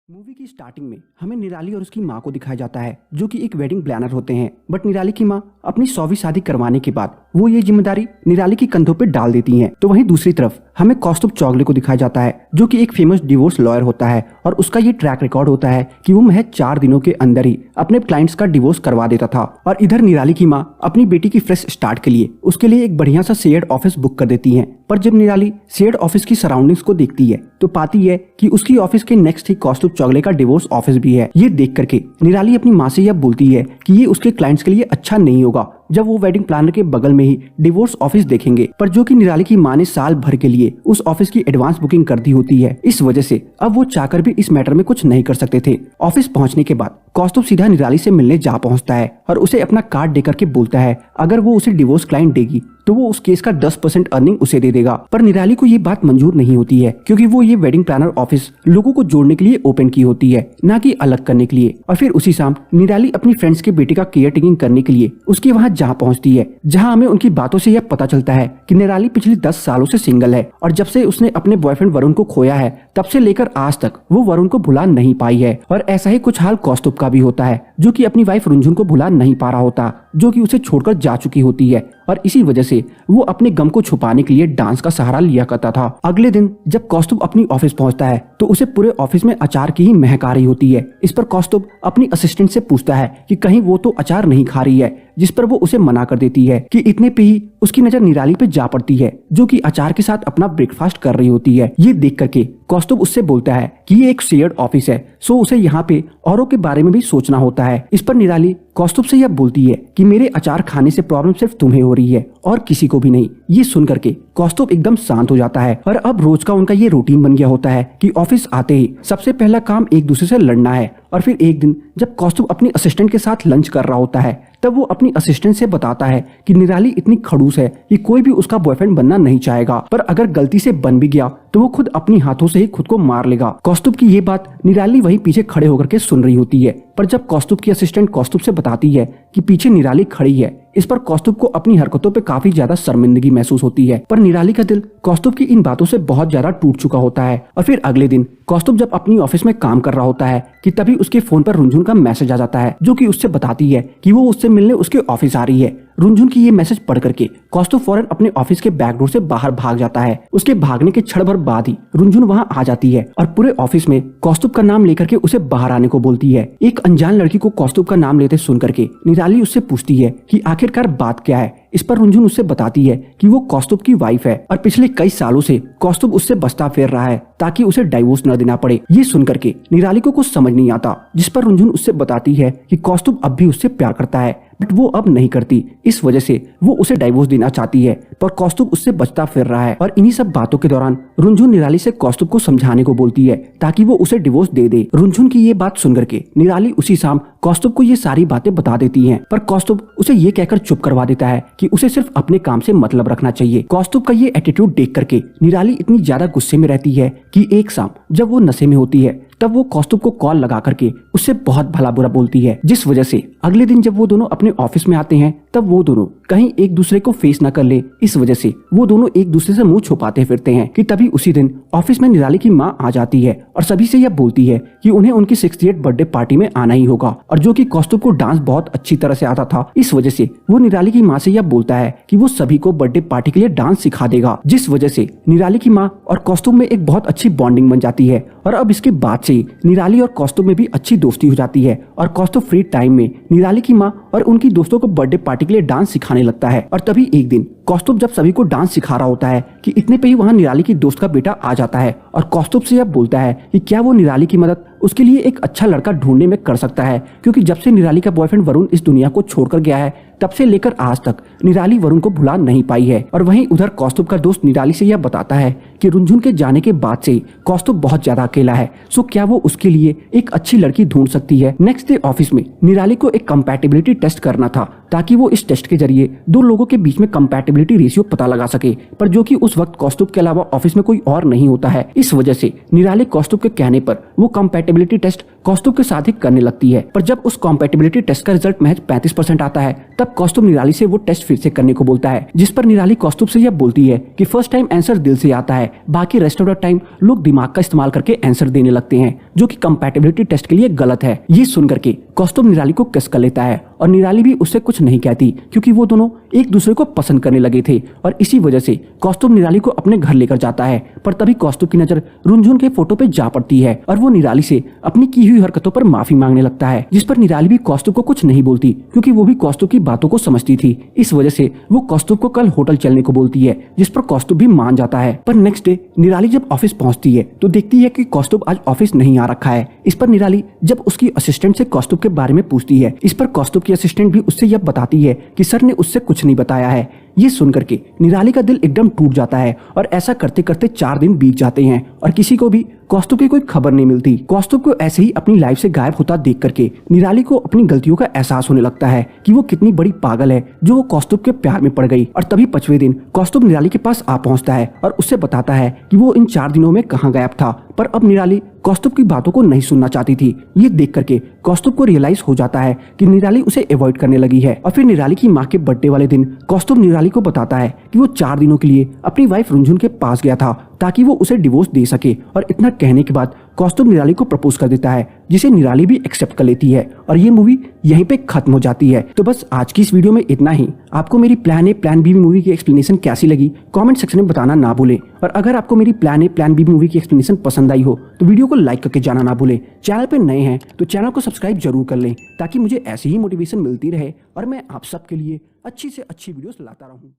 Movie की starting में हमें निराली और उसकी माँ को दिखाया जाता है जो कि एक वेडिंग प्लानर होते हैं। बट निराली की माँ अपनी 100वीं शादी करवाने के बाद वो ये जिम्मेदारी निराली के कंधों पे डाल देती हैं। तो वहीं दूसरी तरफ हमें कौस्तुभ चौगले को दिखाया जाता है जो कि एक फेमस डिवोर्स लॉयर होता है और उसका ये ट्रैक रिकॉर्ड होता है कि वो महज 4 दिनों के अंदर ही अपने क्लाइंट्स का डिवोर्स करवा देता था। और इधर निराली की माँ अपनी बेटी की फ्रेश स्टार्ट के लिए उसके लिए एक बढ़िया सा शेयर्ड ऑफिस बुक कर देती है। पर जब निराली शेयर्ड ऑफिस की सराउंडिंग्स को देखती है तो पाती है कि उसकी ऑफिस के नेक्स्ट ही कौस्तुभ चौगले का डिवोर्स ऑफिस भी है। ये देख करके निराली अपनी माँ से यह बोलती है कि ये उसके क्लाइंट्स के लिए अच्छा नहीं होगा जब वो वेडिंग प्लानर के बगल में ही डिवोर्स ऑफिस देखेंगे। पर जो कि निराली की माँ ने साल भर के लिए उस ऑफिस की एडवांस बुकिंग कर दी होती है, इस वजह से अब वो चाहकर भी इस मैटर में कुछ नहीं कर सकते थे। ऑफिस पहुंचने के बाद कौस्तुभ सीधा निराली से मिलने जा पहुंचता है और उसे अपना कार्ड देकर के बोलता है अगर वो उसे डिवोर्स क्लाइंट देगी तो वो उस केस का 10% अर्निंग उसे दे देगा। पर निराली को ये बात मंजूर नहीं होती है क्योंकि वो ये वेडिंग प्लानर ऑफिस लोगों को जोड़ने के लिए ओपन की होती है, ना कि अलग करने के लिए। और फिर उसी शाम निराली अपनी फ्रेंड्स के बेटे का केयर टेकिंग करने के लिए उसके वहाँ जा पहुँचती है, जहाँ हमें उनकी बातों से यह पता चलता है कि निराली पिछले 10 सालों से सिंगल है और जब से उसने अपने बॉयफ्रेंड वरुण को खोया है तब से लेकर आज तक वो वरुण को भुला नहीं पाई है। और ऐसा ही कुछ हाल कौस्तुभ का भी होता है जो कि अपनी वाइफ रुंझुन को भुला नहीं पा रहा होता, जो कि उसे छोड़कर जा चुकी होती है। और इसी वजह से वो अपने गम को छुपाने के लिए डांस का सहारा लिया करता था। अगले दिन जब कौस्तुभ अपनी ऑफिस पहुंचता है तो उसे पूरे ऑफिस में अचार की ही महक आ रही होती है। इस पर कौस्तुभ अपनी असिस्टेंट से पूछता है कि कहीं वो तो अचार नहीं खा रही है, जिस पर वो उसे मना कर देती है कि इतने पे ही उसकी नजर निराली पे जा पड़ती है जो कि अचार के साथ अपना ब्रेकफास्ट कर रही होती है। ये देख करके कौस्तुभ उससे बोलता है कि ये एक शेयर्ड ऑफिस है, सो उसे यहाँ पे औरों के बारे में भी सोचना होता है। इस पर निराली कौस्तुभ से यह बोलती है कि मेरे अचार खाने से प्रॉब्लम सिर्फ तुम्हें हो रही है और किसी को भी नहीं। ये सुन करके कौस्तुभ एकदम शांत हो जाता है और अब रोज का उनका ये रूटीन बन गया होता है कि ऑफिस आते ही सबसे पहला काम एक दूसरे से लड़ना है। और फिर एक दिन जब कौस्तुभ अपनी असिस्टेंट के साथ लंच कर रहा होता है तब वो अपनी असिस्टेंट से बताता है कि निराली इतनी खड़ूस है कि कोई भी उसका बॉयफ्रेंड बनना नहीं चाहेगा, पर अगर गलती से बन भी गया तो वो खुद अपनी हाथों से ही खुद को मार लेगा। कौस्तुभ की ये बात निराली वहीं पीछे खड़े होकर के सुन रही होती है, पर जब कौस्तुभ की असिस्टेंट कौस्तुभ से बताती है कि पीछे निराली खड़ी है, इस पर कौस्तुभ को अपनी हरकतों पे काफी ज्यादा शर्मिंदगी महसूस होती है। पर निराली का दिल कौस्तुभ की इन बातों से बहुत ज्यादा टूट चुका होता है। और फिर अगले दिन कौस्तुभ जब अपनी ऑफिस में काम कर रहा होता है कि तभी उसके फोन पर रुंझुन का मैसेज आ जाता है जो कि उससे बताती है कि वो उससे मिलने उसके ऑफिस आ रही है। रुंझुन की ये मैसेज पढ़ करके कौस्तुभ फौरन अपने ऑफिस के बैक डोर से बाहर भाग जाता है। उसके भागने के क्षण भर बाद ही रुंझुन वहाँ आ जाती है और पूरे ऑफिस में कौस्तुभ का नाम लेकर के उसे बाहर आने को बोलती है। एक अनजान लड़की को कौस्तुभ का नाम लेते सुन करके निराली उससे पूछती है कि आखिरकार बात क्या है। इस पर रुंझुन उससे बताती है कि वो कौस्तुभ की वाइफ है और पिछले कई सालों से कौस्तुभ उससे बस्ता फेर रहा है ताकि उसे डाइवोर्स न देना पड़े। ये सुन करके निराली को कुछ समझ नहीं आता, जिस पर रुंझुन उससे बताती है कि कौस्तुभ अब भी उससे प्यार करता है बट वो अब नहीं करती, इस वजह से वो उसे डाइवोर्स देना चाहती है, पर कौस्तुभ उससे बचता फिर रहा है। और इन्हीं सब बातों के दौरान रुंझुन निराली से कौस्तुभ को समझाने को बोलती है ताकि वो उसे डिवोर्स दे दे। रुंझुन की ये बात सुन करके निराली उसी शाम कौस्तुभ को ये सारी बातें बता देती हैं, पर कौस्तुभ उसे ये कहकर चुप करवा देता है कि उसे सिर्फ अपने काम से मतलब रखना चाहिए। कौस्तुभ का ये एटीट्यूड देख करके निराली इतनी ज्यादा गुस्से में रहती है कि एक शाम जब वो नशे में होती है तब वो कौस्तुभ को कॉल लगा करके उससे बहुत भला बुरा बोलती है, जिस वजह से अगले दिन जब वो दोनों अपने ऑफिस में आते हैं तब वो दोनों कहीं एक दूसरे को फेस न कर ले, इस वजह से वो दोनों एक दूसरे से मुंह छुपाते फिरते हैं। कि तभी उसी दिन ऑफिस में निराली की माँ आ जाती है और सभी से यह बोलती है कि उन्हें उनकी 68th बर्थडे पार्टी में आना ही होगा। और जो कि कौस्तुभ को डांस बहुत अच्छी तरह से आता था, इस वजह से वो निराली की माँ से यह बोलता है कि वो सभी को बर्थडे पार्टी के लिए डांस सिखा देगा, जिस वजह से निराली की माँ और कौस्तुभ में एक बहुत अच्छी बॉन्डिंग बन जाती है। और अब इसके बाद से निराली और कौस्तुभ में भी अच्छी दोस्ती हो जाती है और कौस्तुभ फ्री टाइम में निराली की माँ और उनकी दोस्तों को बर्थडे पार्टी के लिए डांस सिखाने लगता है। और तभी एक दिन कौस्तुभ जब सभी को डांस सिखा रहा होता है कि इतने पे ही वहाँ निराली की दोस्त का बेटा आ जाता है और कौस्तुभ से यह बोलता है कि क्या वो निराली की मदद उसके लिए एक अच्छा लड़का ढूंढने में कर सकता है, क्योंकि जब से निराली का बॉयफ्रेंड वरुण इस दुनिया को छोड़कर गया है तब से लेकर आज तक निराली वरुण को भुला नहीं पाई है। और वहीं उधर कौस्तुभ का दोस्त निराली से यह बताता है कि रुंझुन के जाने के बाद से कौस्तुभ बहुत ज्यादा अकेला है, सो क्या वो उसके लिए एक अच्छी लड़की ढूंढ सकती है। नेक्स्ट डे ऑफिस में निराली को एक कंपैटिबिलिटी टेस्ट करना था ताकि वो इस टेस्ट के जरिए दो लोगों के बीच में कंपैटिबिलिटी रेशियो पता लगा सके, पर जो कि उस वक्त कौस्तुभ के अलावा ऑफिस में कोई और नहीं होता है। इस वजह से निराली कौस्तुभ के कहने पर वो कंपैटिबिलिटी टेस्ट कौस्तुभ के साथ ही करने लगती है। पर जब उस कॉम्पेटिबिलिटी टेस्ट का रिजल्ट महज 35% आता है तब कौस्तुभ निराली से वो टेस्ट फिर से करने को बोलता है, जिस पर निराली कौस्तुभ से यह बोलती है कि फर्स्ट टाइम आंसर दिल से आता है, बाकी रेस्ट ऑफ द टाइम लोग दिमाग का इस्तेमाल करके आंसर देने लगते हैं, जो कि कंपैटिबिलिटी टेस्ट के लिए गलत है। ये सुन करके कौस्तुभ निराली को किस कर लेता है और निराली भी उससे कुछ नहीं कहती, क्योंकि वो दोनों एक दूसरे को पसंद करने लगे थे और इसी वजह से कौस्तुभ निराली को अपने घर लेकर जाता है। पर तभी कौस्तुभ की नजर रुनझुन के फोटो पे जा पड़ती है और वो निराली से अपनी की हुई हरकतों पर माफी मांगने लगता है, जिस पर निराली भी कौस्तुभ को कुछ नहीं बोलती, क्योंकि वो भी कौस्तुभ की बातों को समझती थी। इस वजह से वो कौस्तुभ को कल होटल चलने को बोलती है, जिस पर कौस्तुभ भी मान जाता है। पर नेक्स्ट डे निराली जब ऑफिस पहुंचती है तो देखती है कि कौस्तुभ आज ऑफिस नहीं आ रखा है। इस पर निराली जब उसकी असिस्टेंट से कौस्तुभ के बारे में पूछती है, इस पर कौस्तुभ की असिस्टेंट भी उससे यह बताती है कि सर ने उससे कुछ नहीं बताया है। ये सुनकर के निराली का दिल एकदम टूट जाता है और ऐसा करते करते 4 दिन बीत जाते हैं और किसी को भी कौस्तुभ की कोई खबर नहीं मिलती। कौस्तुभ को ऐसे ही अपनी लाइफ से गायब होता देख करके निराली को अपनी गलतियों का एहसास होने लगता है कि वो कितनी बड़ी पागल है जो वो कौस्तुभ के प्यार में पड़ गई। और तभी 5वें दिन कौस्तुभ निराली के पास आ पहुंचता है और उससे बताता है कि वो इन 4 दिनों में कहाँ गायब था। पर अब निराली कौस्तुभ की बातों को नहीं सुनना चाहती थी। ये देख करके कौस्तुभ को रियलाइज हो जाता है कि निराली उसे अवॉइड करने लगी है। और फिर निराली की माँ के बर्थडे वाले दिन कौस्तुभ निराली को बताता है कि वो 4 दिनों के लिए अपनी वाइफ रुनझुन के पास गया था ताकि वो उसे डिवोर्स दे सके। और इतना कहने के बाद कौस्तुभ निराली को प्रपोज कर देता है, जिसे निराली भी एक्सेप्ट कर लेती है और ये मूवी यहीं पे खत्म हो जाती है। तो बस आज की इस वीडियो में इतना ही। आपको मेरी plan A plan B movie की एक्सप्लेनेशन कैसी लगी कमेंट सेक्शन में बताना ना भूलें। और अगर आपको मेरी plan A plan B movie की एक्सप्लेनेशन पसंद आई हो तो वीडियो को लाइक करके जाना ना भूलें। चैनल पे नए हैं तो चैनल को सब्सक्राइब जरूर कर लें ताकि मुझे ऐसी ही मोटिवेशन मिलती रहे और मैं आप सबके लिए अच्छी से अच्छी वीडियोस लाता रहूं।